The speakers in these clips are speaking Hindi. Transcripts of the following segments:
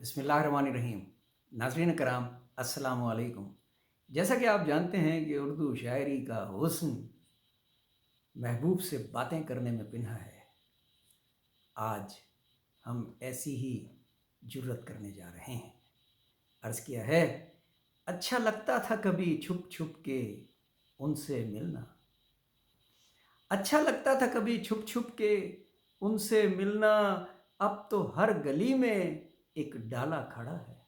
बिस्मिल्लाहिर्रहमानिर्रहीम। नाज़रीन कराम, अस्सलामु अलैकुम। जैसा कि आप जानते हैं कि उर्दू शायरी का हुस्न महबूब से बातें करने में पिन्हा है। आज हम ऐसी ही जुर्रत करने जा रहे हैं। अर्ज़ किया है, अच्छा लगता था कभी छुप छुप के उनसे मिलना। अच्छा लगता था कभी छुप छुप के उनसे मिलना। अब तो हर गली में एक डाला खड़ा है।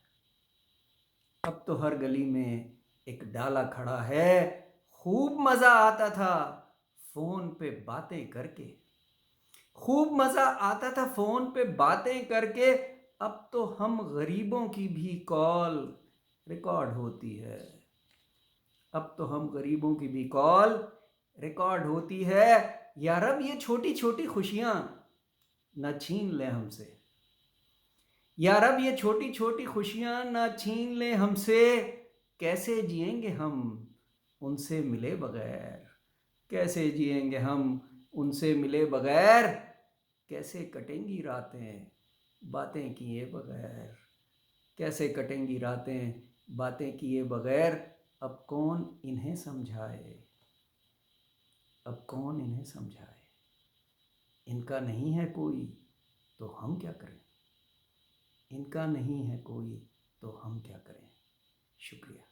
अब तो हर गली में एक डाला खड़ा है। खूब मज़ा आता था फ़ोन पे बातें करके। खूब मज़ा आता था फ़ोन पे बातें करके। अब तो हम गरीबों की भी कॉल रिकॉर्ड होती है। अब तो हम गरीबों की भी कॉल रिकॉर्ड होती है। यार अब ये छोटी छोटी खुशियाँ न छीन ले हमसे। यार अब ये छोटी छोटी खुशियाँ ना छीन ले हमसे। कैसे जिएंगे हम उनसे मिले बगैर। कैसे जिएंगे हम उनसे मिले बगैर। कैसे कटेंगी रातें बातें किए बगैर। कैसे कटेंगी रातें बातें किए बगैर। अब कौन इन्हें समझाए। अब कौन इन्हें समझाए। इनका नहीं है कोई तो हम क्या करें। इनका नहीं है कोई तो हम क्या करें। शुक्रिया।